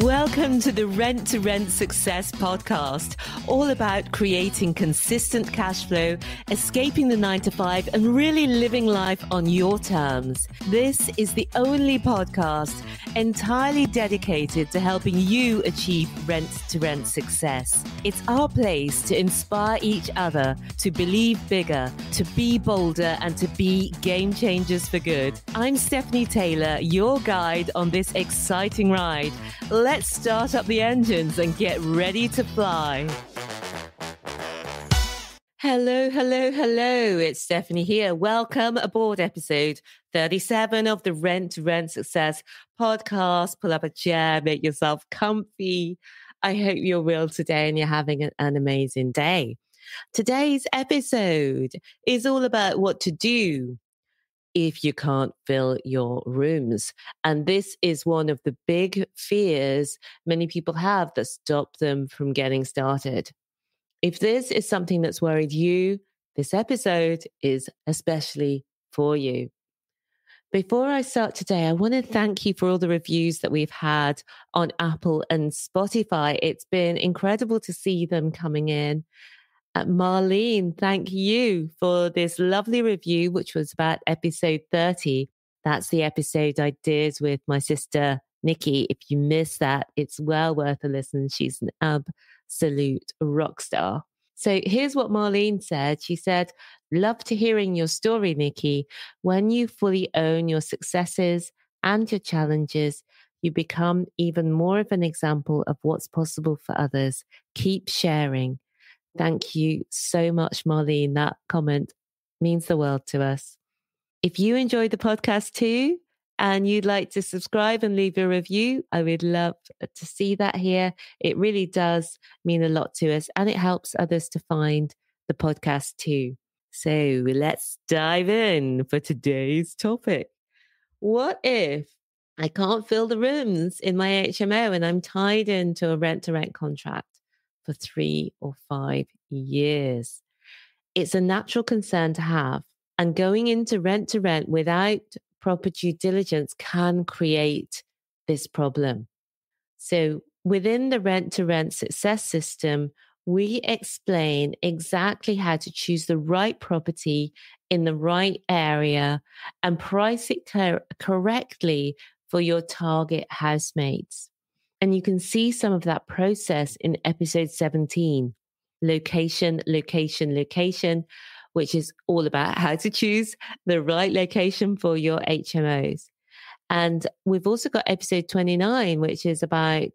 Welcome to the Rent to Rent Success podcast, all about creating consistent cash flow, escaping the 9-to-5, and really living life on your terms. This is the only podcast entirely dedicated to helping you achieve rent to rent success. It's our place to inspire each other to believe bigger, to be bolder, and to be game changers for good. I'm Stephanie Taylor, your guide on this exciting ride. Let's start up the engines and get ready to fly. Hello, hello, hello. It's Stephanie here. Welcome aboard episode 37 of the Rent to Rent Success podcast. Pull up a chair, make yourself comfy. I hope you're well today and you're having an amazing day. Today's episode is all about what to do if you can't fill your rooms. And this is one of the big fears many people have that stop them from getting started. If this is something that's worried you, this episode is especially for you. Before I start today, I want to thank you for all the reviews that we've had on Apple and Spotify. It's been incredible to see them coming in. Marlene, thank you for this lovely review, which was about episode 30. That's the episode I did with my sister, Nicky. If you missed that, it's well worth a listen. She's an absolute rock star. So here's what Marlene said. She said, love to hearing your story, Nicky. When you fully own your successes and your challenges, you become even more of an example of what's possible for others. Keep sharing. Thank you so much, Marlene. That comment means the world to us. If you enjoyed the podcast too, and you'd like to subscribe and leave a review, I would love to see that here. It really does mean a lot to us, and it helps others to find the podcast too. So let's dive in for today's topic. What if I can't fill the rooms in my HMO and I'm tied into a rent-to-rent contract for 3 or 5 years? It's a natural concern to have, and going into rent to rent without proper due diligence can create this problem. So within the rent to rent success system, we explain exactly how to choose the right property in the right area and price it correctly for your target housemates. And you can see some of that process in episode 17, location, location, location, which is all about how to choose the right location for your HMOs. And we've also got episode 29, which is about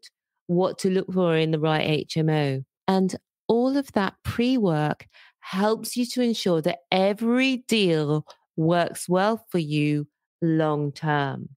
what to look for in the right HMO. And all of that pre-work helps you to ensure that every deal works well for you long term.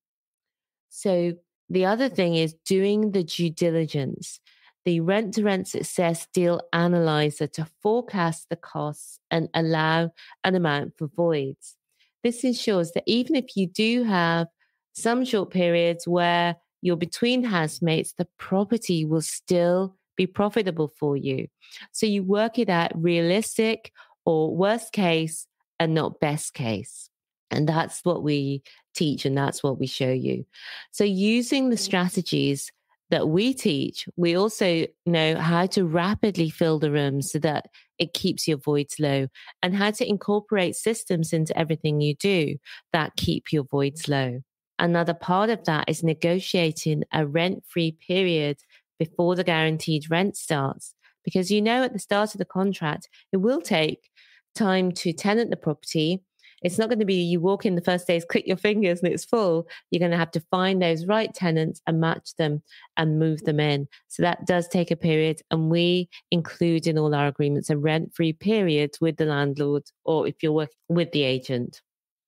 So the other thing is doing the due diligence, the rent-to-rent success deal analyzer to forecast the costs and allow an amount for voids. This ensures that even if you do have some short periods where you're between housemates, the property will still be profitable for you. So you work it out realistic or worst case and not best case. And that's what we teach and that's what we show you. So using the strategies that we teach, we also know how to rapidly fill the rooms so that it keeps your voids low, and how to incorporate systems into everything you do that keep your voids low. Another part of that is negotiating a rent-free period before the guaranteed rent starts, because you know at the start of the contract, it will take time to tenant the property. It's not going to be you walk in the first days, click your fingers and it's full. You're going to have to find those right tenants and match them and move them in. So that does take a period. And we include in all our agreements a rent-free period with the landlord, or if you're working with the agent.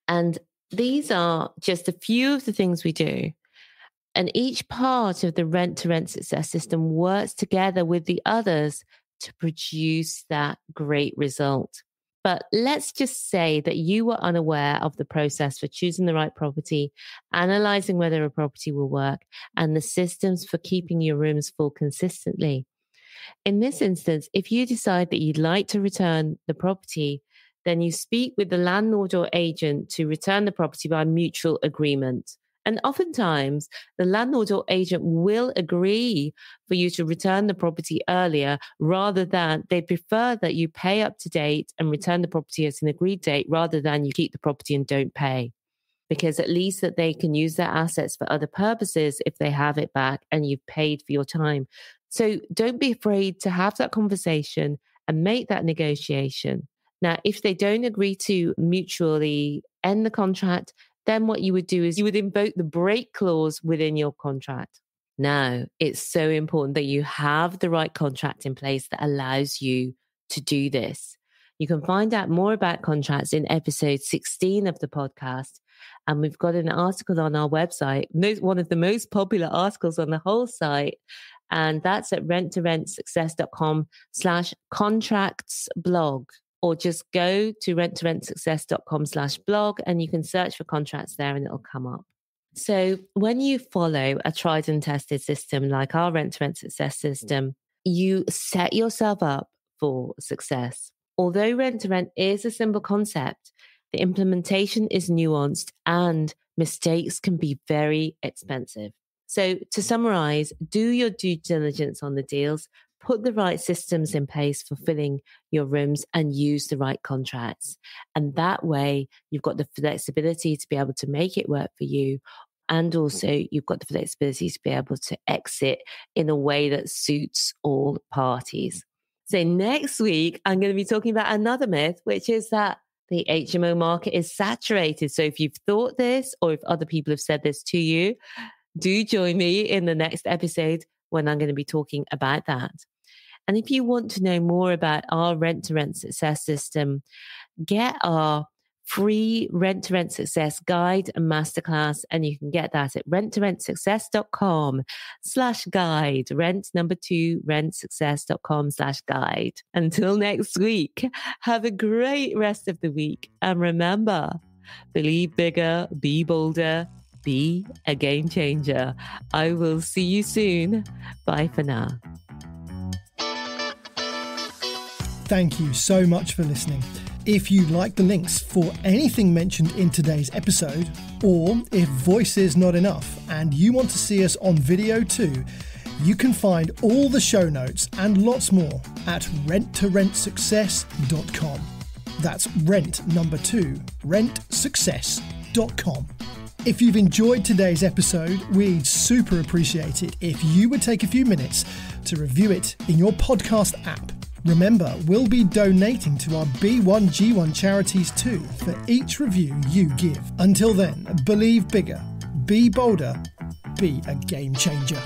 And these are just a few of the things we do. And each part of the rent-to-rent success system works together with the others to produce that great result. But let's just say that you were unaware of the process for choosing the right property, analyzing whether a property will work, and the systems for keeping your rooms full consistently. In this instance, if you decide that you'd like to return the property, then you speak with the landlord or agent to return the property by mutual agreement. And oftentimes, the landlord or agent will agree for you to return the property earlier rather than they prefer that you pay up to date and return the property at an agreed date rather than you keep the property and don't pay. Because at least that they can use their assets for other purposes if they have it back and you've paid for your time. So don't be afraid to have that conversation and make that negotiation. Now, if they don't agree to mutually end the contract, then what you would do is you would invoke the break clause within your contract. Now, it's so important that you have the right contract in place that allows you to do this. You can find out more about contracts in episode 16 of the podcast. And we've got an article on our website, one of the most popular articles on the whole site. And that's at renttorentsuccess.com/contracts-blog. Or just go to renttorentsuccess.com/blog and you can search for contracts there and it'll come up. So when you follow a tried and tested system like our Rent to Rent Success system, you set yourself up for success. Although Rent to Rent is a simple concept, the implementation is nuanced and mistakes can be very expensive. So to summarize, do your due diligence on the deals, put the right systems in place for filling your rooms and use the right contracts. And that way you've got the flexibility to be able to make it work for you. And also you've got the flexibility to be able to exit in a way that suits all parties. So next week, I'm going to be talking about another myth, which is that the HMO market is saturated. So if you've thought this or if other people have said this to you, do join me in the next episode when I'm going to be talking about that. And if you want to know more about our Rent to Rent Success system, get our free Rent to Rent Success guide and masterclass. And you can get that at renttorentsuccess.com/guide, rentsuccess.com/guide. Until next week, have a great rest of the week. And remember, believe bigger, be bolder, be a game changer. I will see you soon. Bye for now. Thank you so much for listening. If you like the links for anything mentioned in today's episode, or if voice is not enough and you want to see us on video too, you can find all the show notes and lots more at renttorentsuccess.com. That's rentsuccess.com. If you've enjoyed today's episode, we'd super appreciate it if you would take a few minutes to review it in your podcast app. Remember, we'll be donating to our B1G1 charities too for each review you give. Until then, believe bigger, be bolder, be a game changer.